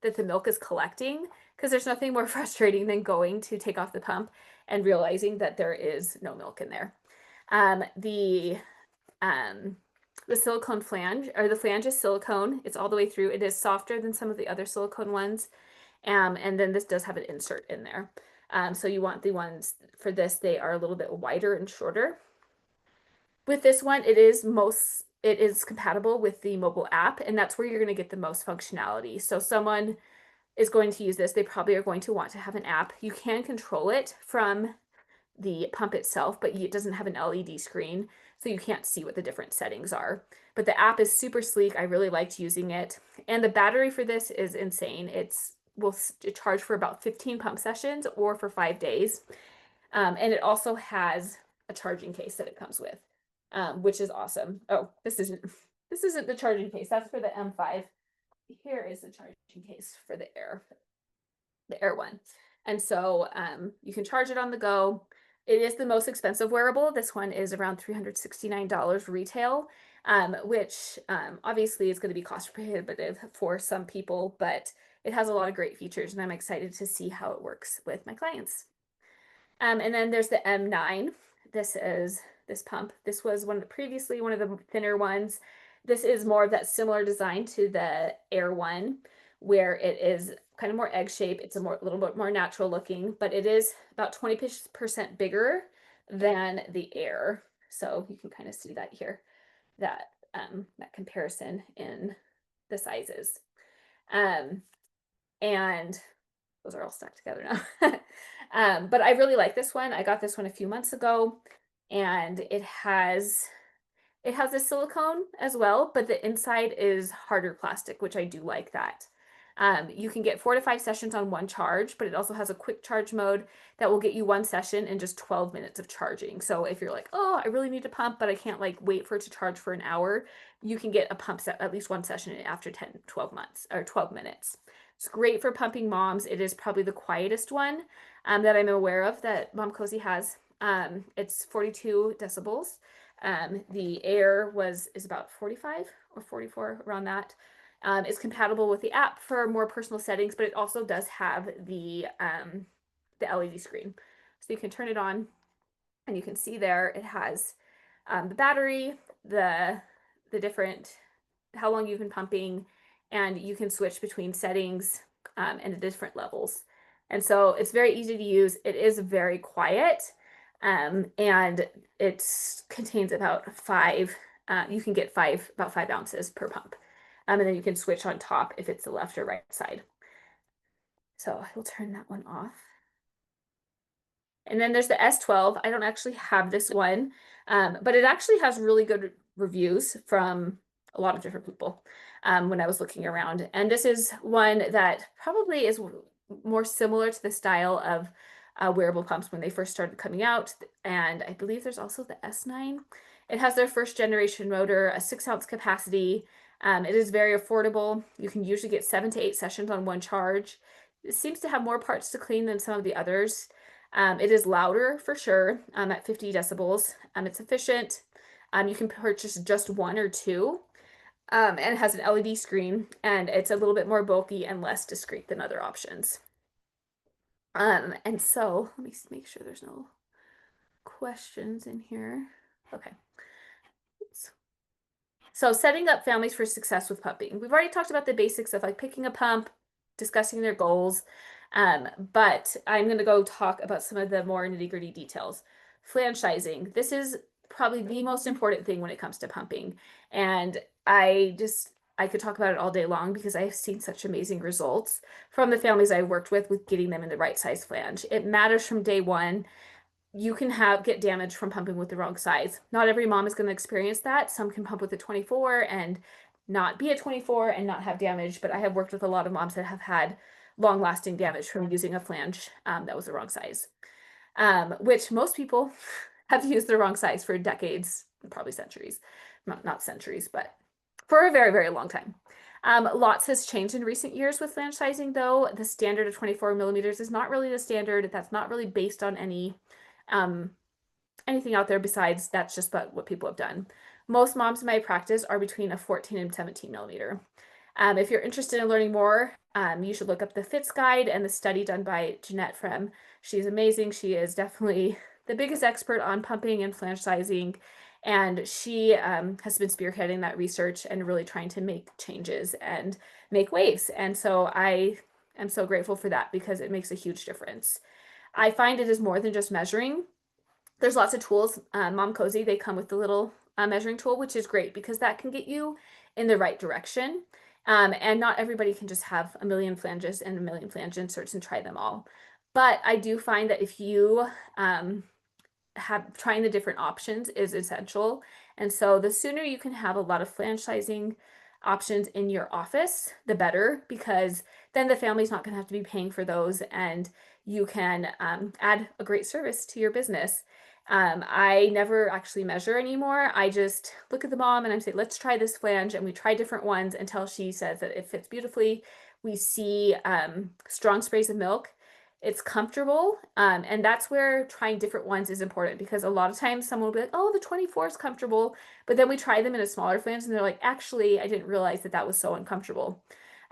that the milk is collecting because there's nothing more frustrating than going to take off the pump and realizing that there is no milk in there. Um, the um, the silicone flange, or the flange is silicone. It's all the way through. It is softer than some of the other silicone ones. And then this does have an insert in there. So you want the ones for this, they are a little bit wider and shorter. With this one, it is compatible with the mobile app, and that's where you're going to get the most functionality. So someone is going to use this, they probably are going to want to have an app. You can control it from the pump itself, but it doesn't have an LED screen, so you can't see what the different settings are. But the app is super sleek. I really liked using it. And the battery for this is insane. Will charge for about 15 pump sessions or for 5 days. And it also has a charging case that it comes with, which is awesome. Oh, this isn't the charging case. That's for the M5. Here is the charging case for the Air one. And so you can charge it on the go. It is the most expensive wearable. This one is around $369 retail, which obviously is going to be cost prohibitive for some people, but it has a lot of great features, and I'm excited to see how it works with my clients. And then there's the M9. This is this pump. This was previously one of the thinner ones. This is more of that similar design to the Air one, where it is kind of more egg shape. It's a little bit more natural looking, but it is about 20% bigger than the Air. So you can kind of see that here, that comparison in the sizes. And those are all stuck together now. But I really like this one. I got this one a few months ago, and it has a silicone as well, but the inside is harder plastic, which I do like that. You can get 4 to 5 sessions on one charge, but it also has a quick charge mode that will get you one session in just 12 minutes of charging. So if you're like, oh, I really need a pump, but I can't like wait for it to charge for an hour, you can get a pump set, at least one session after 10, 12 months or 12 minutes. It's great for pumping moms. It is probably the quietest one that I'm aware of that Momcozy has. It's 42 decibels. The Air is about 45 or 44, around that. It's compatible with the app for more personal settings, but it also does have the LED screen. So you can turn it on and you can see there it has the battery, the different how long you've been pumping, and you can switch between settings and the different levels. And so it's very easy to use. It is very quiet, and it contains about you can get about 5 ounces per pump. And then you can switch on top if it's the left or right side. So I will turn that one off. And then there's the S12. I don't actually have this one, but it actually has really good reviews from a lot of different people when I was looking around. And this is one that probably is more similar to the style of wearable pumps when they first started coming out. And I believe there's also the S9. It has their first generation motor, a 6-ounce capacity. It is very affordable. You can usually get 7 to 8 sessions on one charge. It seems to have more parts to clean than some of the others. It is louder for sure at 50 decibels. It's efficient. You can purchase just one or two. And it has an LED screen, and it's a little bit more bulky and less discreet than other options. And so let me make sure there's no questions in here. Okay. So setting up families for success with pumping. We've already talked about the basics of like picking a pump, discussing their goals, but I'm going to go talk about some of the more nitty-gritty details. Franchising. This is probably the most important thing when it comes to pumping. And I could talk about it all day long because I've seen such amazing results from the families I worked with getting them in the right size flange. It matters from day one. You can get damage from pumping with the wrong size. Not every mom is going to experience that. Some can pump with a 24 and not be a 24 and not have damage, but I have worked with a lot of moms that have had long-lasting damage from using a flange that was the wrong size, which most people have used the wrong size for decades, probably centuries. Not centuries, but for a very, very long time. Lots has changed in recent years with flange sizing, though. The standard of 24 millimeters is not really the standard. That's not really based on anything out there besides that's just what people have done. Most moms in my practice are between a 14 and 17 millimeter. If you're interested in learning more, you should look up the FITS guide and the study done by Jeanette Frem. She's amazing. She is definitely the biggest expert on pumping and flange sizing, and she has been spearheading that research and really trying to make changes and make waves. And so I am so grateful for that because it makes a huge difference. I find it is more than just measuring. There's lots of tools. Momcozy, they come with the little measuring tool, which is great because that can get you in the right direction. And not everybody can just have a million flanges and a million flange inserts and try them all. But I do find that if you trying the different options is essential. And so the sooner you can have a lot of flange sizing options in your office, the better, because then the family's not going to have to be paying for those, and you can add a great service to your business. I never actually measure anymore. I just look at the mom and I say, let's try this flange, and we try different ones until she says that it fits beautifully. We see strong sprays of milk. It's comfortable, and that's where trying different ones is important, because a lot of times someone will be like, oh, the 24 is comfortable, but then we try them in a smaller flange and they're like, actually, I didn't realize that that was so uncomfortable.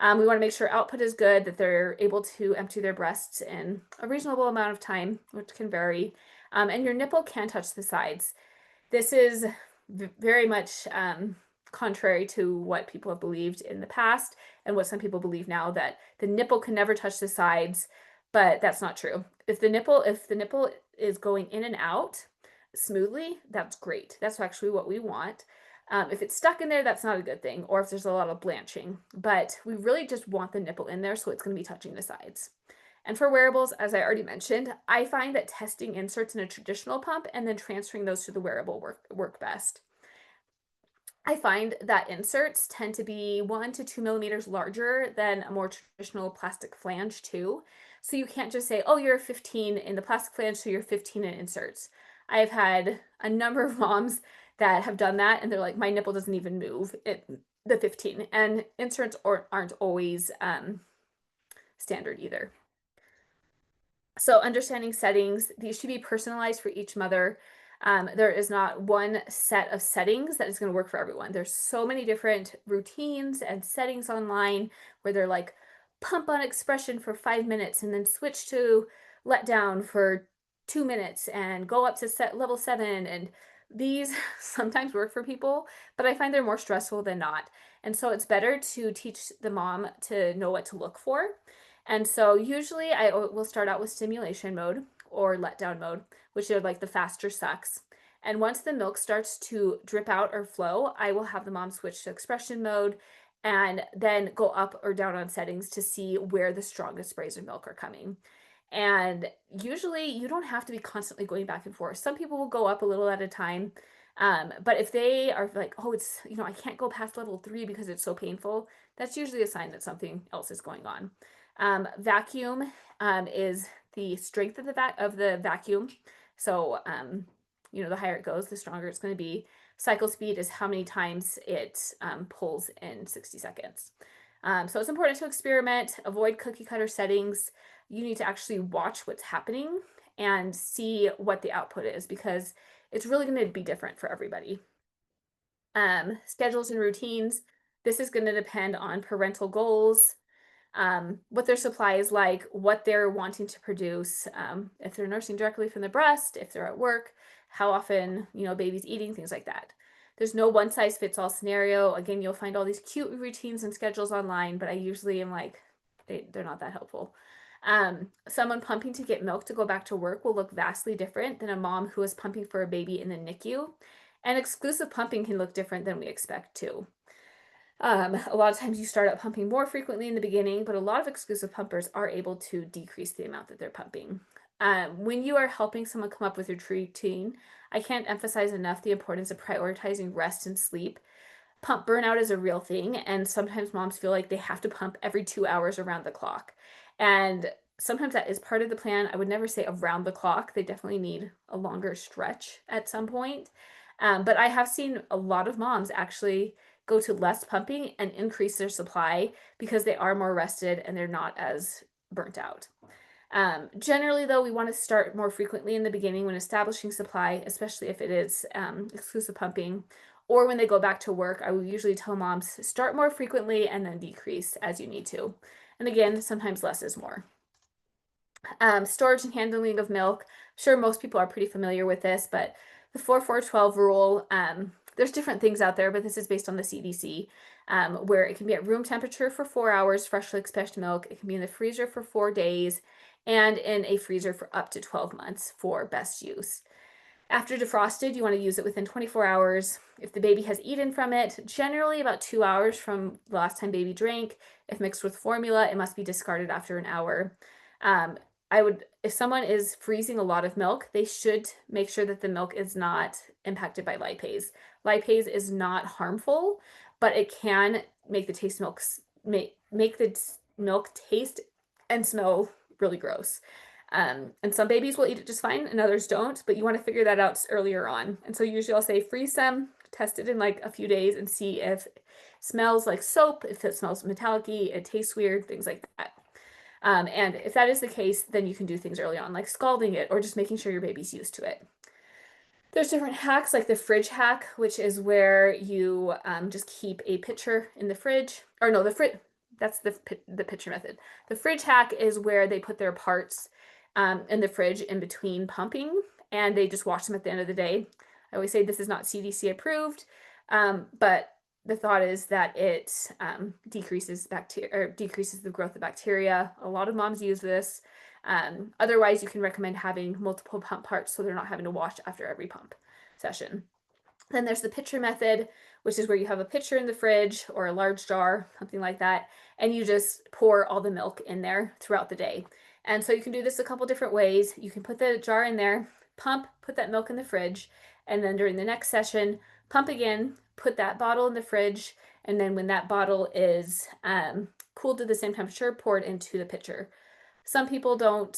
We want to make sure output is good, that they're able to empty their breasts in a reasonable amount of time, which can vary, and your nipple can touch the sides. This is very much contrary to what people have believed in the past and what some people believe now, that the nipple can never touch the sides. But that's not true. If the nipple is going in and out smoothly, that's great. That's actually what we want. If it's stuck in there, that's not a good thing, or if there's a lot of blanching. But we really just want the nipple in there, so it's going to be touching the sides. And for wearables, as I already mentioned, I find that testing inserts in a traditional pump and then transferring those to the wearable work best. I find that inserts tend to be 1 to 2 millimeters larger than a more traditional plastic flange too. So you can't just say, oh, you're 15 in the plastic flange, so you're 15 in inserts. I've had a number of moms that have done that, and they're like, my nipple doesn't even move the 15. And inserts aren't always standard either. So understanding settings, these should be personalized for each mother. There is not one set of settings that is going to work for everyone. There's so many different routines and settings online where they're like, pump on expression for 5 minutes and then switch to let down for 2 minutes and go up to level 7. And these sometimes work for people, but I find they're more stressful than not. And so it's better to teach the mom to know what to look for. And so usually I will start out with stimulation mode or letdown mode, which are like the faster sucks. And once the milk starts to drip out or flow, I will have the mom switch to expression mode and then go up or down on settings to see where the strongest sprays of milk are coming. And usually you don't have to be constantly going back and forth. Some people will go up a little at a time. But if they are like, oh, it's, I can't go past level 3 because it's so painful, that's usually a sign that something else is going on. Vacuum is the strength of the vacuum. So, the higher it goes, the stronger it's going to be. Cycle speed is how many times it pulls in 60 seconds. So it's important to experiment, avoid cookie cutter settings. You need to actually watch what's happening and see what the output is, because it's really going to be different for everybody. Schedules and routines. This is going to depend on parental goals, what their supply is like, what they're wanting to produce, if they're nursing directly from the breast, if they're at work, how often, baby's eating, things like that. There's no one size fits all scenario. Again, you'll find all these cute routines and schedules online, but I usually am like, they're not that helpful. Someone pumping to get milk to go back to work will look vastly different than a mom who is pumping for a baby in the NICU. And exclusive pumping can look different than we expect too. A lot of times you start out pumping more frequently in the beginning, but a lot of exclusive pumpers are able to decrease the amount that they're pumping. When you are helping someone come up with a routine, I can't emphasize enough the importance of prioritizing rest and sleep. Pump burnout is a real thing, and sometimes moms feel like they have to pump every 2 hours around the clock. And sometimes that is part of the plan. I would never say around the clock. They definitely need a longer stretch at some point. But I have seen a lot of moms actually go to less pumping and increase their supply because they are more rested and they're not as burnt out. Generally, though, we want to start more frequently in the beginning when establishing supply, especially if it is exclusive pumping, or when they go back to work. I will usually tell moms start more frequently and then decrease as you need to. And again, sometimes less is more. Storage and handling of milk. I'm sure most people are pretty familiar with this, but the 4-4-12 rule, there's different things out there, but this is based on the CDC, where it can be at room temperature for 4 hours, freshly expressed milk. It can be in the freezer for 4 days, and in a freezer for up to 12 months for best use. After defrosted, you want to use it within 24 hours. If the baby has eaten from it, generally about 2 hours from the last time baby drank. If mixed with formula, it must be discarded after an hour. If someone is freezing a lot of milk, they should make sure that the milk is not impacted by lipase. Lipase is not harmful, but it can make the milk taste and smell really gross. And some babies will eat it just fine and others don't, but you want to figure that out earlier on. And so usually I'll say freeze some, test it in like a few days and see if it smells like soap, if it smells metallic-y, it tastes weird, things like that. And if that is the case, then you can do things early on, like scalding it or just making sure your baby's used to it. There's different hacks, like the fridge hack, which is where you just keep a pitcher in the fridge. Or no, that's the pitcher method. The fridge hack is where they put their parts in the fridge in between pumping, and they just wash them at the end of the day. I always say this is not CDC approved, but the thought is that it decreases the growth of bacteria. A lot of moms use this. Otherwise, you can recommend having multiple pump parts so they're not having to wash after every pump session. Then there's the pitcher method, which is where you have a pitcher in the fridge or a large jar, something like that, and you just pour all the milk in there throughout the day. And so you can do this a couple different ways. You can put the jar in there, pump, put that milk in the fridge, and then during the next session, pump again, put that bottle in the fridge, and then when that bottle is cooled to the same temperature, pour it into the pitcher. Some people don't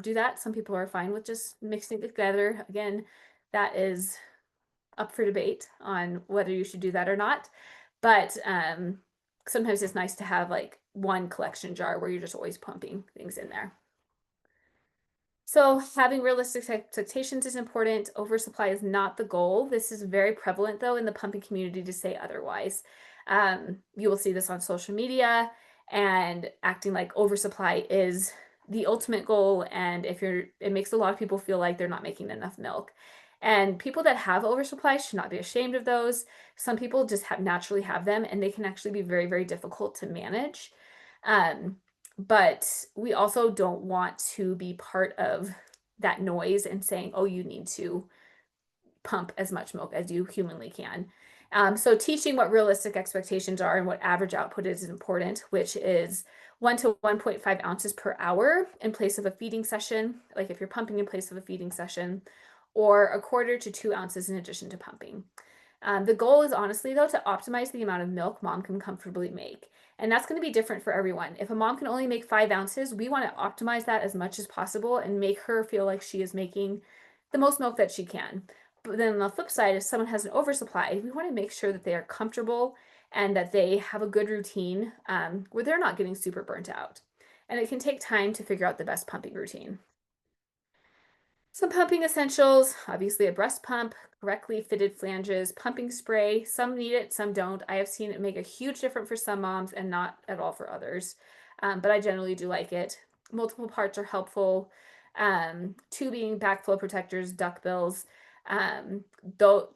do that. Some people are fine with just mixing it together. Again, that is up for debate on whether you should do that or not. But sometimes it's nice to have like one collection jar where you're just always pumping things in there. So having realistic expectations is important. Oversupply is not the goal. This is very prevalent though in the pumping community to say otherwise. You will see this on social media, and acting like oversupply is the ultimate goal. And it makes a lot of people feel like they're not making enough milk. And people that have oversupply should not be ashamed of those. Some people just naturally have them, and they can actually be very, very difficult to manage. Um, but we also don't want to be part of that noise and saying, oh, you need to pump as much milk as you humanly can. So teaching what realistic expectations are and what average output is important, which is 1 to 1.5 ounces per hour in place of a feeding session, like if you're pumping in place of a feeding session, or 1/4 to 2 ounces in addition to pumping. The goal is honestly, though, to optimize the amount of milk mom can comfortably make. And that's going to be different for everyone. If a mom can only make 5 ounces, we want to optimize that as much as possible and make her feel like she is making the most milk that she can. But then on the flip side, if someone has an oversupply, we want to make sure that they are comfortable and that they have a good routine where they're not getting super burnt out. And it can take time to figure out the best pumping routine. Some pumping essentials, obviously a breast pump, correctly fitted flanges, pumping spray. Some need it, some don't. I have seen it make a huge difference for some moms and not at all for others. But I generally do like it. Multiple parts are helpful. Tubing, backflow protectors, duck bills. Though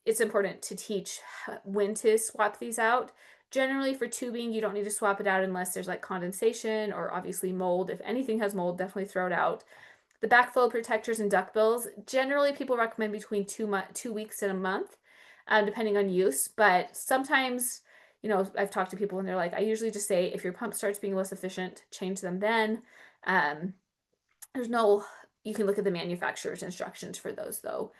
it's important to teach when to swap these out. Generally for tubing, you don't need to swap it out unless there's like condensation or obviously mold. If anything has mold, definitely throw it out. The backflow protectors and duck bills, generally people recommend between 2 weeks and a month, depending on use. But sometimes, I've talked to people and they're like, I usually just say if your pump starts being less efficient, change them then. Um, there's no, you can look at the manufacturer's instructions for those though.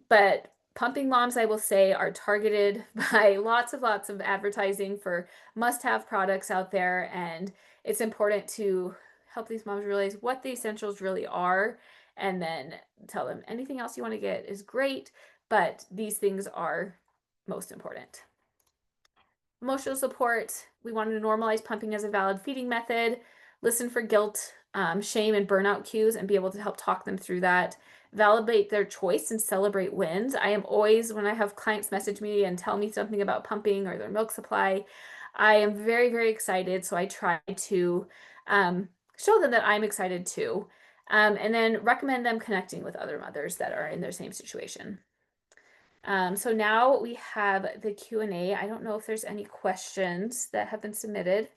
But pumping moms, I will say, are targeted by lots of advertising for must-have products out there. And it's important to help these moms realize what the essentials really are and then tell them anything else you want to get is great, but these things are most important. Emotional support, we want to normalize pumping as a valid feeding method, listen for guilt, shame, and burnout cues, and be able to help talk them through that. Validate their choice and celebrate wins. I am always, when I have clients message me and tell me something about pumping or their milk supply, I am very, very excited. So I try to show them that I'm excited too. And then recommend them connecting with other mothers that are in their same situation. So now we have the Q&A. I don't know if there's any questions that have been submitted.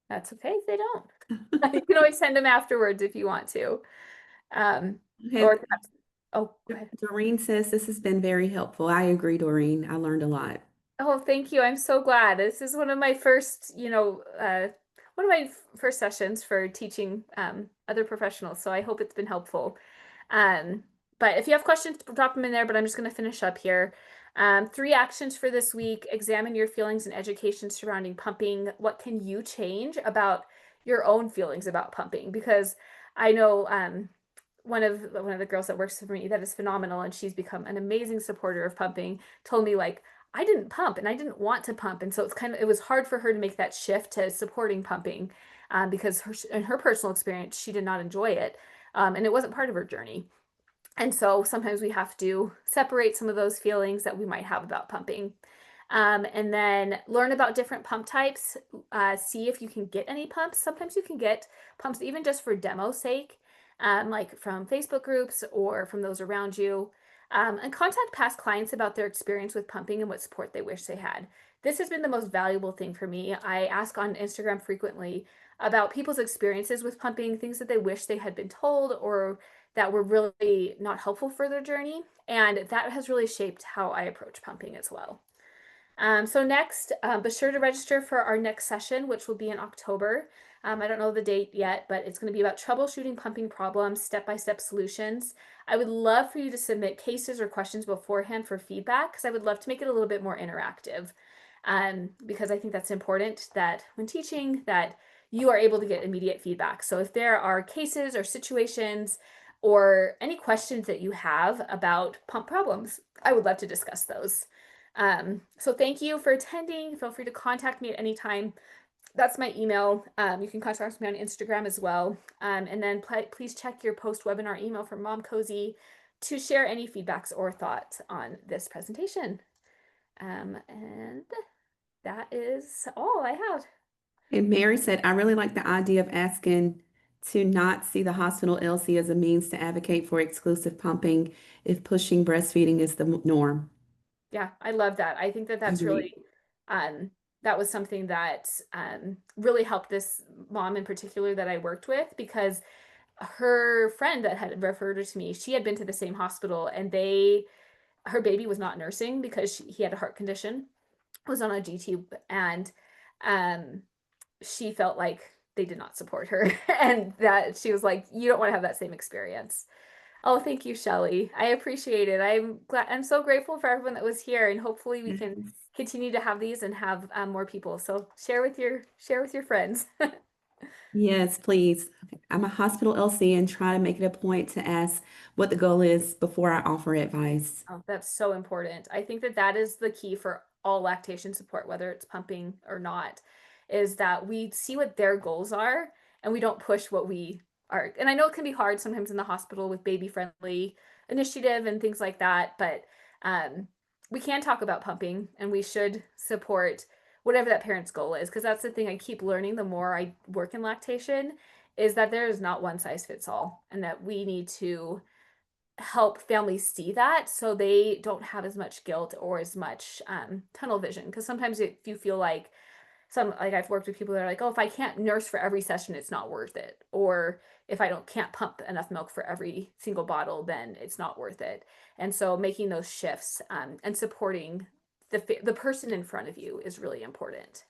That's okay if they don't. You can always send them afterwards if you want to. Or perhaps, oh, go ahead. Doreen says this has been very helpful. I agree, Doreen. I learned a lot. Oh, thank you. I'm so glad. This is one of my first, one of my first sessions for teaching other professionals. So I hope it's been helpful. But if you have questions, drop them in there, but I'm just going to finish up here. 3 actions for this week. Examine your feelings and education surrounding pumping. What can you change about your own feelings about pumping? Because I know one of the girls that works for me that is phenomenal, and she's become an amazing supporter of pumping, told me like, I didn't pump and I didn't want to pump. And so it was hard for her to make that shift to supporting pumping because in her personal experience, she did not enjoy it. And it wasn't part of her journey. And so sometimes we have to separate some of those feelings that we might have about pumping. And then learn about different pump types. See if you can get any pumps. Sometimes you can get pumps even just for demo sake, like from Facebook groups or from those around you. And contact past clients about their experience with pumping and what support they wish they had. This has been the most valuable thing for me. I ask on Instagram frequently about people's experiences with pumping, things that they wish they had been told or that were really not helpful for their journey. And that has really shaped how I approach pumping as well. So next, be sure to register for our next session, which will be in October. I don't know the date yet, but it's going to be about troubleshooting pumping problems, step-by-step solutions. I would love for you to submit cases or questions beforehand for feedback because I would love to make it a little bit more interactive. Because I think that's important that when teaching that you are able to get immediate feedback. So if there are cases or situations or any questions that you have about pump problems, I would love to discuss those. So thank you for attending. Feel free to contact me at any time. That's my email. You can contact me on Instagram as well. And then please check your post-webinar email from Momcozy to share any feedbacks or thoughts on this presentation. And that is all I have. And Mary said, I really like the idea of asking To not see the hospital LC as a means to advocate for exclusive pumping if pushing breastfeeding is the norm. Yeah, I love that. I think that that's Agreed. really, that was something that really helped this mom in particular that I worked with because her friend that had referred her to me, she had been to the same hospital and her baby was not nursing because he had a heart condition, was on a G tube, and um, she felt like they did not support her and that she was like, you don't want to have that same experience. Oh, thank you, Shelley. I appreciate it. I'm so grateful for everyone that was here, and hopefully we can Yes. continue to have these and have more people. So share with your friends. Yes, please. I'm a hospital LC and try to make it a point to ask what the goal is before I offer advice. Oh, that's so important. I think that that is the key for all lactation support, whether it's pumping or not, is that we see what their goals are and we don't push what we are. And I know it can be hard sometimes in the hospital with baby friendly initiative and things like that, but um, we can talk about pumping and we should support whatever that parent's goal is. Because that's the thing I keep learning the more I work in lactation is that there is not one size fits all and that we need to help families see that so they don't have as much guilt or as much tunnel vision. Because sometimes if you feel like I've worked with people that are like, oh, if I can't nurse for every session, it's not worth it. Or if I don't can't pump enough milk for every single bottle, then it's not worth it. And so making those shifts and supporting the person in front of you is really important.